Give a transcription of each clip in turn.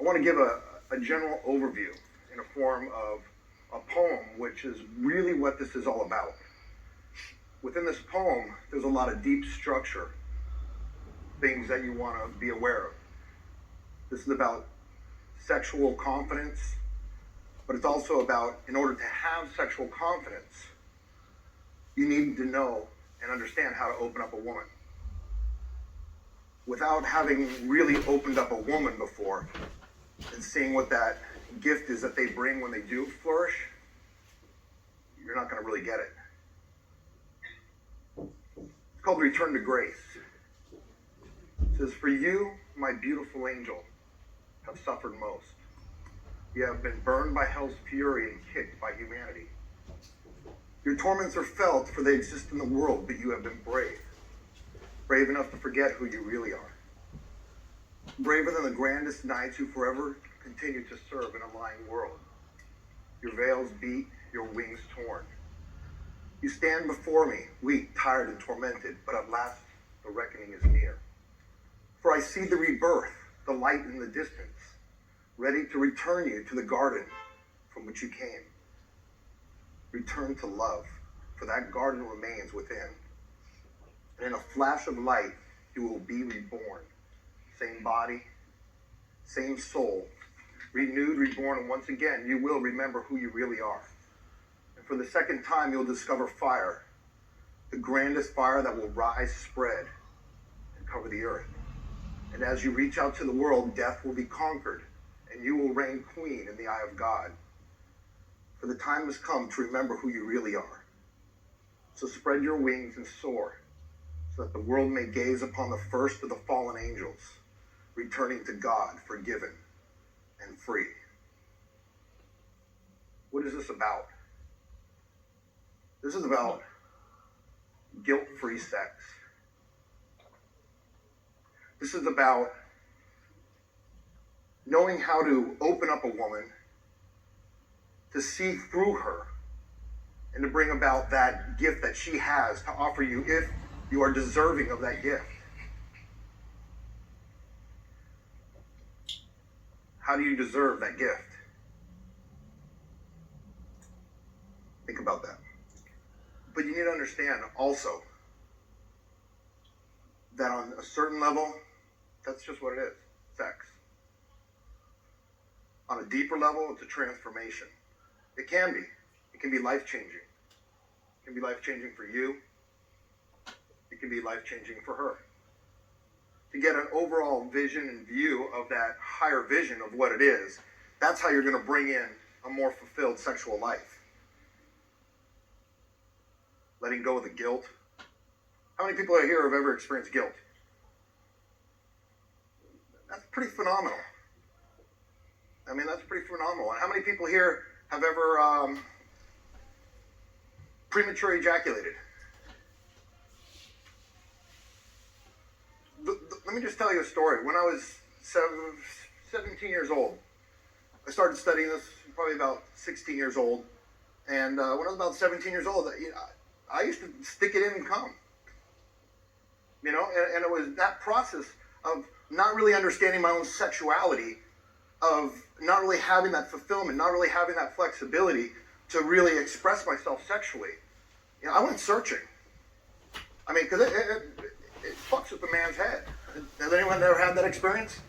want to give a general overview in a form of a poem, which is really what this is all about. Within this poem, there's a lot of deep structure, things that you want to be aware of. This is about sexual confidence, but it's also about, in order to have sexual confidence, you need to know and understand how to open up a woman. Without having really opened up a woman before and seeing what that gift is that they bring when they do flourish, you're not going to really get it. It's called Return to Grace. It says, "For you, my beautiful angel, have suffered most. You have been burned by hell's fury and kicked by humanity. Your torments are felt, for they exist in the world, but you have been brave. Brave enough to forget who you really are. Braver than the grandest knights who forever continue to serve in a lying world. Your veils beat, your wings torn. You stand before me, weak, tired, and tormented, but at last the reckoning is near. For I see the rebirth, the light in the distance, ready to return you to the garden from which you came. Return to love, for that garden remains within. And in a flash of light, you will be reborn. Same body, same soul, renewed, reborn, and once again, you will remember who you really are. And for the second time, you'll discover fire, the grandest fire that will rise, spread, and cover the earth. And as you reach out to the world, death will be conquered, and you will reign queen in the eye of God. For the time has come to remember who you really are. So spread your wings and soar, so that the world may gaze upon the first of the fallen angels, returning to God, forgiven and free." What is this about? This is about guilt-free sex. This is about knowing how to open up a woman, to see through her, and to bring about that gift that she has to offer you if you are deserving of that gift. How do you deserve that gift? Think about that. But you need to understand also that on a certain level, that's just what it is, sex. On a deeper level, it's a transformation. It can be. It can be life-changing. It can be life-changing for you. It can be life-changing for her. To get an overall vision and view of that higher vision of what it is, that's how you're going to bring in a more fulfilled sexual life. Letting go of the guilt. How many people here have ever experienced guilt? That's pretty phenomenal. I mean, that's pretty phenomenal. And how many people here have ever premature ejaculated? Let me just tell you a story. When I was 17 years old, I started studying this probably about 16 years old. And when I was about 17 years old, I used to stick it in and come. You know, and it was that process of not really understanding my own sexuality, of not really having that fulfillment, not really having that flexibility to really express myself sexually. You know, I went searching. I mean, because it fucks with the man's head. Has anyone ever had that experience?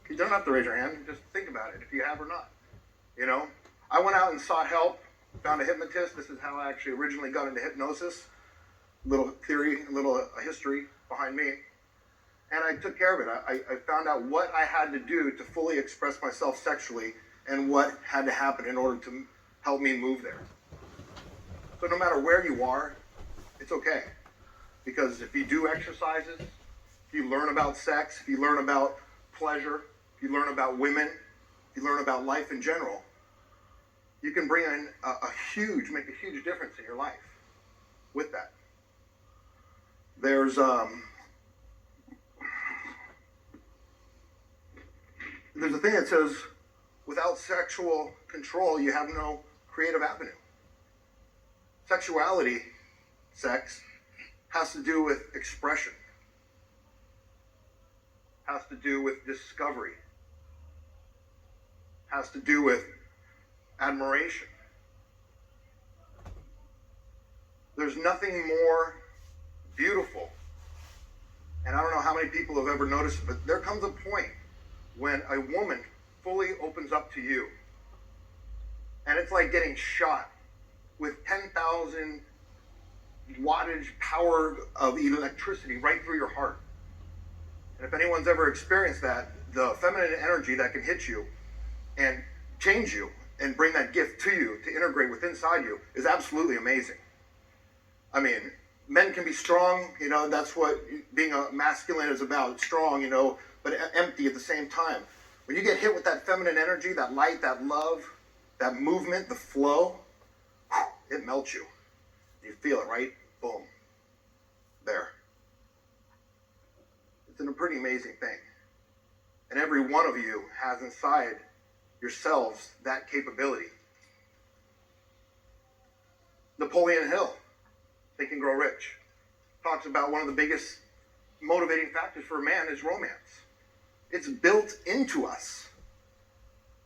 You don't have to raise your hand. Just think about it, if you have or not. You know, I went out and sought help, found a hypnotist. This is how I actually originally got into hypnosis. Little theory, a little history behind me. And I took care of it. I found out what I had to do to fully express myself sexually and what had to happen in order to help me move there. So no matter where you are, it's okay. Because if you do exercises, if you learn about sex, if you learn about pleasure, if you learn about women, if you learn about life in general, you can bring in make a huge difference in your life with that. There's a thing that says, without sexual control, you have no creative avenue. Sexuality, sex, has to do with expression, has to do with discovery, has to do with admiration. There's nothing more beautiful, and I don't know how many people have ever noticed it, but there comes a point when a woman fully opens up to you, and it's like getting shot with 10,000 wattage power of electricity right through your heart. And if anyone's ever experienced that, the feminine energy that can hit you and change you and bring that gift to you to integrate with inside you is absolutely amazing. I mean, men can be strong, you know, that's what being a masculine is about, strong, you know, but empty at the same time. When you get hit with that feminine energy, that light, that love, that movement, the flow, it melts you. You feel it, right? Boom. There. It's a pretty amazing thing. And every one of you has inside yourselves that capability. Napoleon Hill, Think and Grow Rich, talks about one of the biggest motivating factors for a man is romance. It's built into us.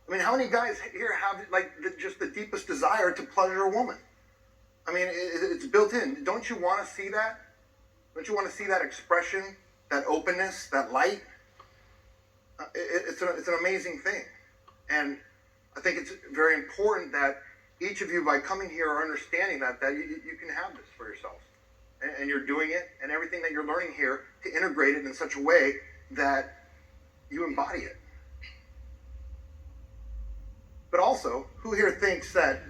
I mean, how many guys here have like just the deepest desire to pleasure a woman? I mean, it's built in. Don't you want to see that? Don't you want to see that expression, that openness, that light? It's an amazing thing. And I think it's very important that each of you, by coming here, are understanding that you can have this for yourselves. And you're doing it, and everything that you're learning here, to integrate it in such a way that you embody it. But also, who here thinks that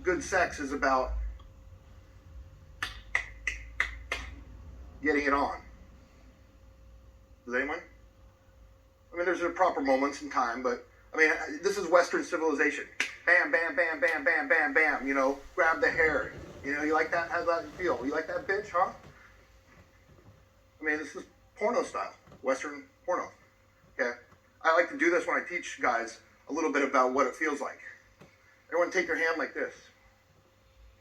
good sex is about getting it on? Does anyone? I mean, there's proper moments in time, but I mean, this is Western civilization. Bam, bam, bam, bam, bam, bam, bam. You know, grab the hair. You know, you like that? How's that feel? You like that, bitch? Huh? I mean, this is porno style, Western porno. Okay. I like to do this when I teach guys a little bit about what it feels like. Everyone, take your hand like this.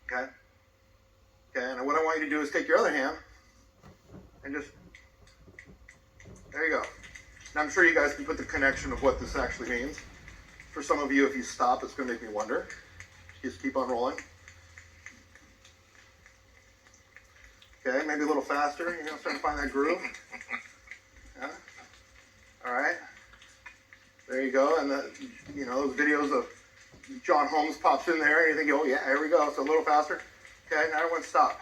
Okay. Okay. And what I want you to do is take your other hand and just. There you go. Now, I'm sure you guys can put the connection of what this actually means. For some of you, if you stop, it's going to make me wonder. Just keep on rolling. Okay, maybe a little faster. You're going to start to find that groove. Yeah. All right. There you go. And you know, those videos of John Holmes pops in there, and you think, oh yeah, here we go. So a little faster. Okay, now everyone stop.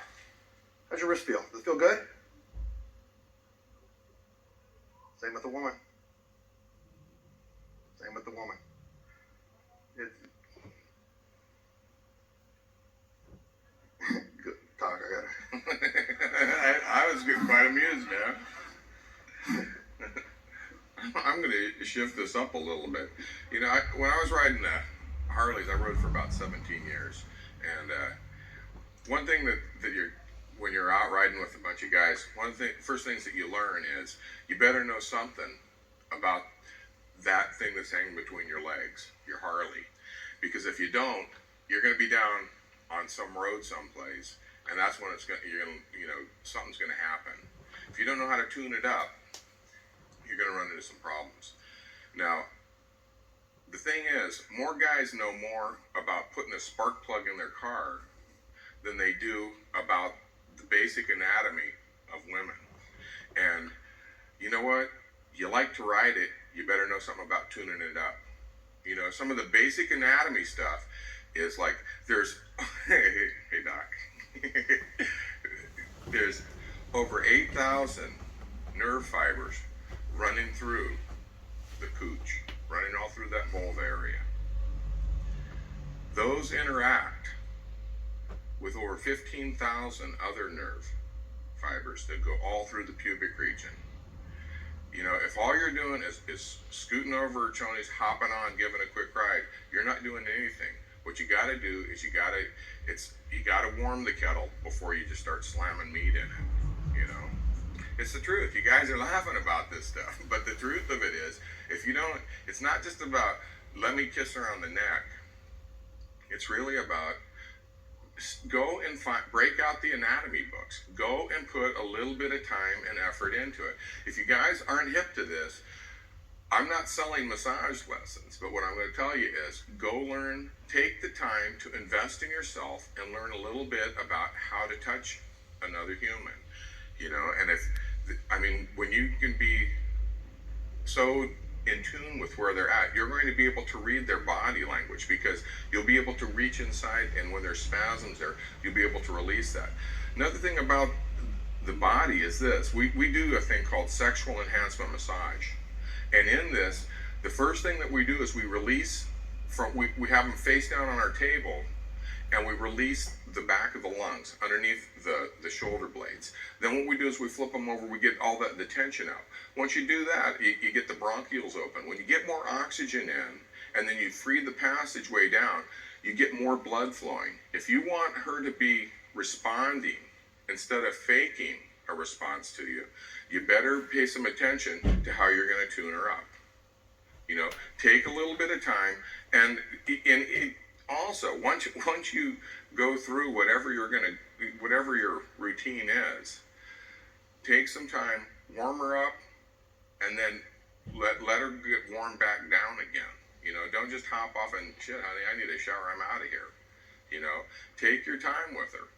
How's your wrist feel? Does it feel good? Same with the woman. Same with the woman. It's good talk. I got it. I was getting quite amused now. I'm going to shift this up a little bit. You know, when I was riding Harleys, I rode for about 17 years, and one thing that when you're out riding with a bunch of guys, first things that you learn is you better know something about that thing that's hanging between your legs, your Harley. Because if you don't, you're going to be down on some road someplace, and that's when something's going to happen. If you don't know how to tune it up, you're going to run into some problems. Now, the thing is, more guys know more about putting a spark plug in their car than they do about the basic anatomy of women. And you know what? You like to ride it, you better know something about tuning it up. You know, some of the basic anatomy stuff is like, there's, hey Doc, there's over 8,000 nerve fibers running through the cooch, running all through that vulva area. Those interact with over 15,000 other nerve fibers that go all through the pubic region. You know, if all you're doing is scooting over chonies, hopping on, giving a quick ride, you're not doing anything. What you got to do is you got to warm the kettle before you just start slamming meat in it. You know, it's the truth. You guys are laughing about this stuff, but the truth of it is, if you don't, it's not just about let me kiss her on the neck. It's really about go and break out the anatomy books. Go and put a little bit of time and effort into it. If you guys aren't hip to this, I'm not selling massage lessons, but what I'm going to tell you is go learn, take the time to invest in yourself and learn a little bit about how to touch another human, and when you can be so in tune with where they're at, you're going to be able to read their body language, because you'll be able to reach inside, and when there's spasms there, you'll be able to release that. Another thing about the body is this: we do a thing called sexual enhancement massage. And in this, the first thing that we do is we release we have them face down on our table, and we release the back of the lungs underneath the shoulder blades. Then what we do is we flip them over, we get all the tension out. Once you do that, you get the bronchioles open. When you get more oxygen in, and then you free the passageway down, you get more blood flowing. If you want her to be responding instead of faking a response to you, you better pay some attention to how you're going to tune her up. Take a little bit of time, and also once you go through whatever your routine is, take some time, warm her up, and then let her get warmed back down again. Don't just hop off and, shit, honey, I need a shower, I'm out of here. Take your time with her.